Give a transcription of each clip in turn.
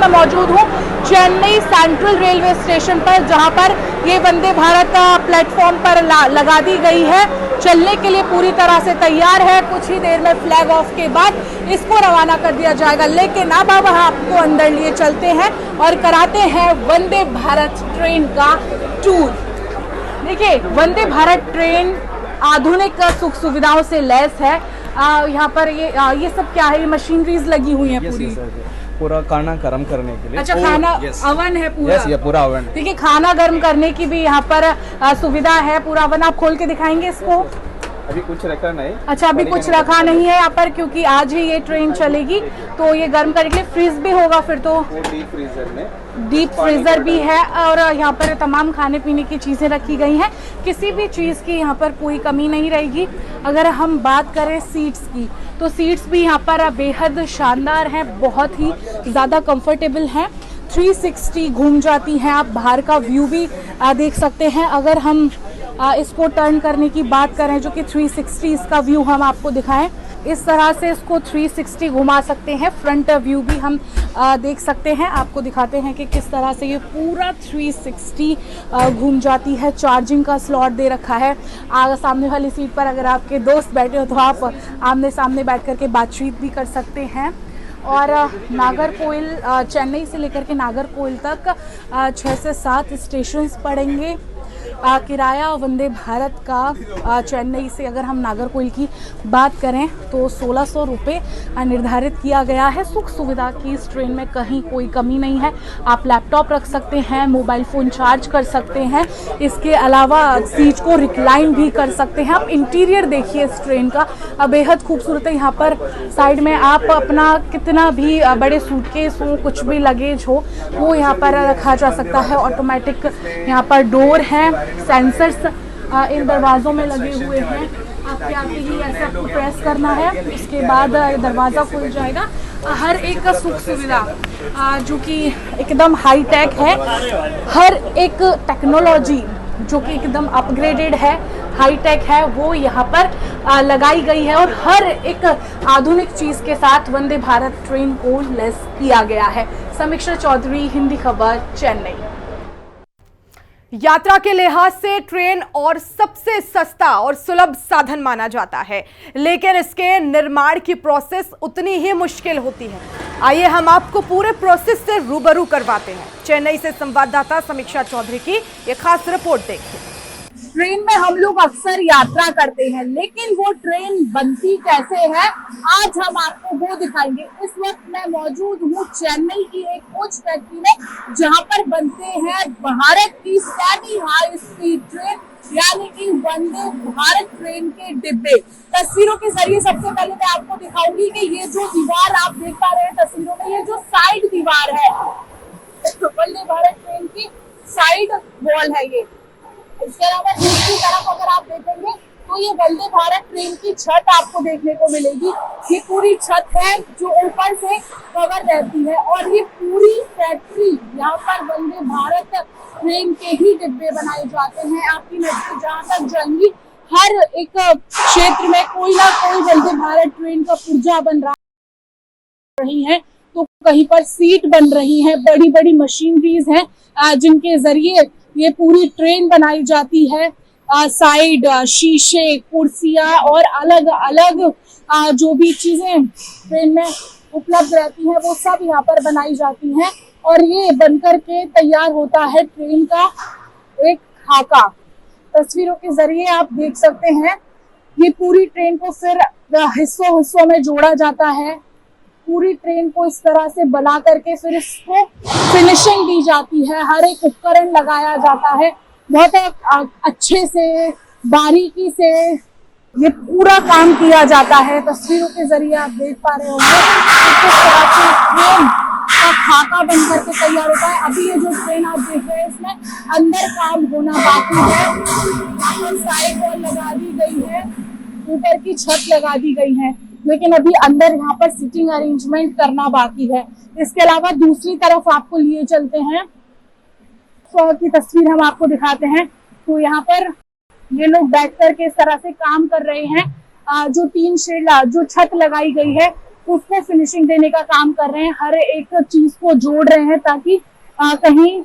मैं मौजूद हूँ चेन्नई सेंट्रल रेलवे स्टेशन पर, जहाँ पर ये वंदे भारत प्लेटफॉर्म पर लगा दी गई है, चलने के लिए पूरी तरह से तैयार है। कुछ ही देर में फ्लैग ऑफ के बाद इसको रवाना कर दिया जाएगा। लेकिन अब आपको अंदर लिए चलते हैं और कराते हैं वंदे भारत ट्रेन का टूर। देखिए, वंदे भारत ट्रेन आधुनिक सुख सुविधाओं से लैस है। यहाँ पर ये सब क्या है? ये मशीनरीज लगी हुई हैं पूरी। पूरा खाना गर्म करने के लिए। अच्छा, खाना अवन है पूरा? ये पूरा अवन। देखिए, खाना गर्म करने की भी यहाँ पर सुविधा है। पूरा अवन आप खोल के दिखाएंगे इसको? अभी कुछ रखा नहीं। अच्छा, अभी कुछ रखा नहीं है यहाँ पर, क्योंकि आज ही ये ट्रेन चलेगी, तो ये गर्म करने के लिए फ्रीज भी होगा फिर तो। डीप फ्रीजर में डीप फ्रीजर भी है और यहाँ पर तमाम खाने पीने की चीज़ें रखी गई हैं। किसी भी चीज़ की यहाँ पर कोई कमी नहीं रहेगी। अगर हम बात करें सीट्स की, तो सीट्स भी यहाँ पर बेहद शानदार हैं, बहुत ही ज़्यादा कंफर्टेबल हैं। 360 घूम जाती हैं, आप बाहर का व्यू भी देख सकते हैं। अगर हम इसको टर्न करने की बात करें, जो कि 360 इसका व्यू हम आपको दिखाएं, इस तरह से इसको 360 घुमा सकते हैं। फ्रंट व्यू भी हम देख सकते हैं। आपको दिखाते हैं कि किस तरह से ये पूरा 360 घूम जाती है। चार्जिंग का स्लॉट दे रखा है। सामने वाली सीट पर अगर आपके दोस्त बैठे हो तो आप आमने सामने बैठ कर के बातचीत भी कर सकते हैं। और नागरकोइल, चेन्नई से लेकर के नागरकोइल तक 6 से 7 स्टेशन पड़ेंगे। किराया वंदे भारत का चेन्नई से अगर हम नागरकोइल की बात करें तो 1600 रुपये निर्धारित किया गया है। सुख सुविधा की इस ट्रेन में कहीं कोई कमी नहीं है। आप लैपटॉप रख सकते हैं, मोबाइल फ़ोन चार्ज कर सकते हैं, इसके अलावा सीट को रिक्लाइन भी कर सकते हैं। आप इंटीरियर देखिए इस ट्रेन का, बेहद खूबसूरत है। यहाँ पर साइड में आप अपना कितना भी बड़े सूटकेस हो, कुछ भी लगेज हो, वो यहाँ पर रखा जा सकता है। ऑटोमेटिक यहाँ पर डोर है, सेंसर्स इन दरवाज़ों में लगे हुए हैं। आपके आगे ही ऐसा आपको प्रेस करना है, उसके बाद दरवाज़ा खुल जाएगा। हर एक सुख सुविधा जो कि एकदम हाई टेक है, हर एक टेक्नोलॉजी जो कि एकदम अपग्रेडेड है, हाई टेक है, वो यहाँ पर लगाई गई है। और हर एक आधुनिक चीज़ के साथ वंदे भारत ट्रेन को लेस किया गया है। समीक्षा चौधरी, हिंदी खबर, चेन्नई। यात्रा के लिहाज से ट्रेन और सबसे सस्ता और सुलभ साधन माना जाता है, लेकिन इसके निर्माण की प्रोसेस उतनी ही मुश्किल होती है। आइए हम आपको पूरे प्रोसेस से रूबरू करवाते हैं। चेन्नई से संवाददाता समीक्षा चौधरी की ये खास रिपोर्ट देखिए। ट्रेन में हम लोग अक्सर यात्रा करते हैं, लेकिन वो ट्रेन बनती कैसे है, आज हम आपको वो दिखाएंगे। इस वक्त मैं मौजूद हूँ चेन्नई की एक कोच फैक्ट्री में, जहाँ पर बनते हैं भारत की सेमी हाई स्पीड ट्रेन, यानी कि वंदे भारत ट्रेन के डिब्बे। तस्वीरों के जरिए सबसे पहले मैं आपको दिखाऊंगी कि ये जो दीवार आप देख पा रहे हैं तस्वीरों में, ये जो साइड दीवार है वंदे भारत ट्रेन की साइड वॉल है ये। इसके अलावा दूसरी तरफ अगर आप देखेंगे तो ये वंदे भारत ट्रेन की छत आपको देखने को मिलेगी। ये पूरी छत है जो ऊपर से कवर रहती है, और ये पूरी फैक्ट्री यहाँ पर वंदे भारत ट्रेन के ही डिब्बे बनाए जाते हैं। आपकी नजर जहाँ तक जाएंगी, हर एक क्षेत्र में कोई ना कोई वंदे भारत ट्रेन का पुर्जा बन रही है, तो कहीं पर सीट बन रही है। बड़ी बड़ी मशीनरीज हैं जिनके जरिए ये पूरी ट्रेन बनाई जाती है। साइड शीशे, कुर्सियां और अलग अलग जो भी चीजें ट्रेन में उपलब्ध रहती हैं, वो सब यहाँ पर बनाई जाती हैं। और ये बनकर के तैयार होता है ट्रेन का एक खाका। तस्वीरों के जरिए आप देख सकते हैं, ये पूरी ट्रेन को फिर हिस्सों हिस्सों में जोड़ा जाता है। पूरी ट्रेन को इस तरह से बना करके फिर इसको फिनिशिंग दी जाती है। हर एक उपकरण लगाया जाता है, बहुत अच्छे से बारीकी से ये पूरा काम किया जाता है। तस्वीरों के जरिए आप देख पा रहे होंगे किस तरह से ट्रेन का खाका बनकर के तैयार होता है। अभी ये जो ट्रेन आप देख रहे हैं, इसमें अंदर काम होना बाकी है। साइड वॉल लगा दी गई है, ऊपर की छत लगा दी गई है, लेकिन अभी अंदर यहाँ पर सीटिंग अरेंजमेंट करना बाकी है। इसके अलावा दूसरी तरफ आपको लिए चलते हैं, की तस्वीर हम आपको दिखाते हैं। तो यहाँ पर ये लोग बैठ कर के इस तरह से काम कर रहे हैं। जो टीन शेड, जो छत लगाई गई है, उसको फिनिशिंग देने का काम कर रहे हैं, हर एक चीज को जोड़ रहे हैं ताकि कहीं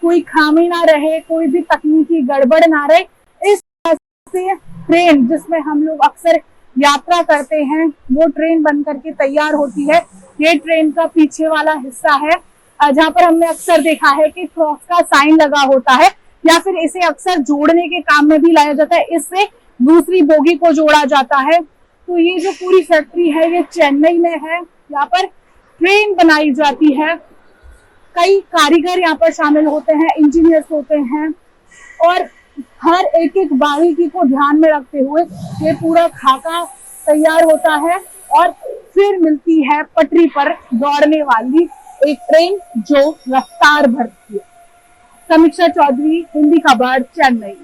कोई खामी ना रहे, कोई भी तकनीकी गड़बड़ ना रहे। इस तरह से ट्रेन जिसमें हम लोग अक्सर यात्रा करते हैं वो ट्रेन बन करके तैयार होती है। ये ट्रेन का पीछे वाला हिस्सा है जहाँ पर हमने अक्सर देखा है कि क्रॉस का साइन लगा होता है या फिर इसे अक्सर जोड़ने के काम में भी लाया जाता है, इससे दूसरी बोगी को जोड़ा जाता है। तो ये जो पूरी फैक्ट्री है ये चेन्नई में है, यहाँ पर ट्रेन बनाई जाती है। कई कारीगर यहाँ पर शामिल होते हैं, इंजीनियर्स होते हैं और हर एक एक बारीकी को ध्यान में रखते हुए ये पूरा खाका तैयार होता है और फिर मिलती है पटरी पर दौड़ने वाली एक ट्रेन जो रफ्तार भरती है। समीक्षा चौधरी, हिंदी खबर, चेन्नई।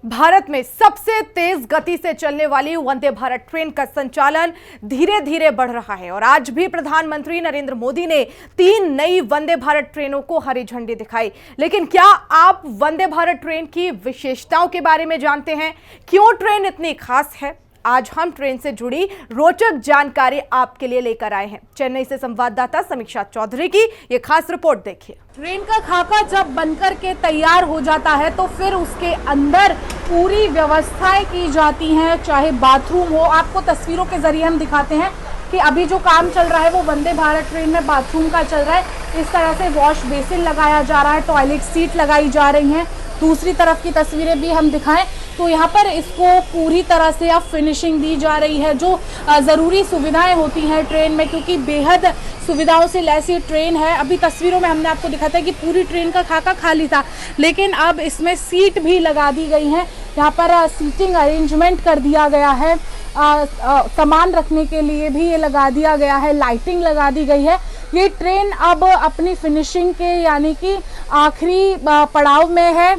भारत में सबसे तेज गति से चलने वाली वंदे भारत ट्रेन का संचालन धीरे धीरे बढ़ रहा है और आज भी प्रधानमंत्री नरेंद्र मोदी ने 3 नई वंदे भारत ट्रेनों को हरी झंडी दिखाई। लेकिन क्या आप वंदे भारत ट्रेन की विशेषताओं के बारे में जानते हैं? क्यों ट्रेन इतनी खास है? आज हम ट्रेन से जुड़ी रोचक जानकारी आपके लिए लेकर आए हैं। चेन्नई से संवाददाता समीक्षा चौधरी की ये खास रिपोर्ट देखिए। ट्रेन का खाका जब बनकर के तैयार हो जाता है तो फिर उसके अंदर पूरी व्यवस्थाएं की जाती हैं, चाहे बाथरूम हो। आपको तस्वीरों के जरिए हम दिखाते हैं कि अभी जो काम चल रहा है वो वंदे भारत ट्रेन में बाथरूम का चल रहा है। इस तरह से वॉश बेसिन लगाया जा रहा है, टॉयलेट सीट लगाई जा रही हैं। दूसरी तरफ की तस्वीरें भी हम दिखाएं तो यहाँ पर इसको पूरी तरह से अब फिनिशिंग दी जा रही है। जो ज़रूरी सुविधाएं होती हैं ट्रेन में, क्योंकि बेहद सुविधाओं से लैस ये ट्रेन है। अभी तस्वीरों में हमने आपको दिखाया था कि पूरी ट्रेन का खाका खाली था, लेकिन अब इसमें सीट भी लगा दी गई हैं। यहाँ पर सीटिंग अरेंजमेंट कर दिया गया है, सामान रखने के लिए भी ये लगा दिया गया है, लाइटिंग लगा दी गई है। ये ट्रेन अब अपनी फिनिशिंग के यानी कि आखिरी पड़ाव में है।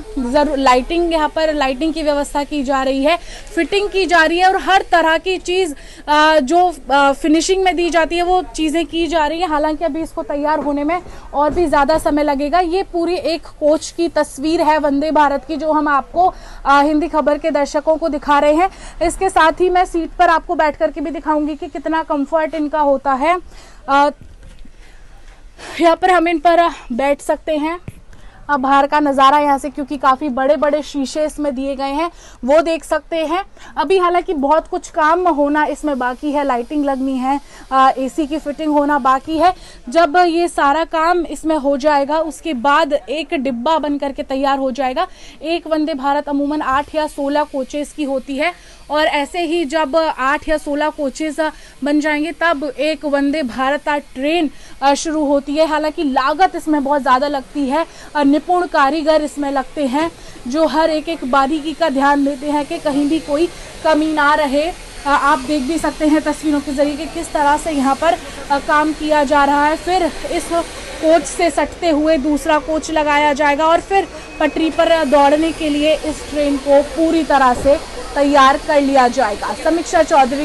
लाइटिंग, यहाँ पर लाइटिंग की व्यवस्था की जा रही है, फिटिंग की जा रही है और हर तरह की चीज़ जो फिनिशिंग में दी जाती है वो चीज़ें की जा रही है। हालांकि अभी इसको तैयार होने में और भी ज़्यादा समय लगेगा। ये पूरी एक कोच की तस्वीर है वंदे भारत की, जो हम आपको हिंदी खबर के दर्शकों को दिखा रहे हैं। इसके साथ ही मैं सीट पर आपको बैठ करके भी दिखाऊंगी कि कितना कंफर्ट इनका होता है। यहाँ पर हम इन पर बैठ सकते हैं। अब बाहर का नज़ारा यहाँ से, क्योंकि काफ़ी बड़े बड़े शीशे इसमें दिए गए हैं, वो देख सकते हैं। अभी हालांकि बहुत कुछ काम होना इसमें बाकी है, लाइटिंग लगनी है, एसी की फिटिंग होना बाकी है। जब ये सारा काम इसमें हो जाएगा उसके बाद एक डिब्बा बन करके तैयार हो जाएगा। एक वंदे भारत अमूमन 8 या 16 कोचेस की होती है और ऐसे ही जब 8 या 16 कोचेस बन जाएंगे तब एक वंदे भारत ट्रेन शुरू होती है। हालांकि लागत इसमें बहुत ज़्यादा लगती है, निपुण कारीगर इसमें लगते हैं जो हर एक एक बारीकी का ध्यान देते हैं कि कहीं भी कोई कमी ना रहे। आप देख भी सकते हैं तस्वीरों के जरिए कि किस तरह से यहाँ पर काम किया जा रहा है। फिर इस कोच से सटते हुए दूसरा कोच लगाया जाएगा और फिर पटरी पर दौड़ने के लिए इस ट्रेन को पूरी तरह से तैयार कर लिया जाएगा। समीक्षा चौधरी।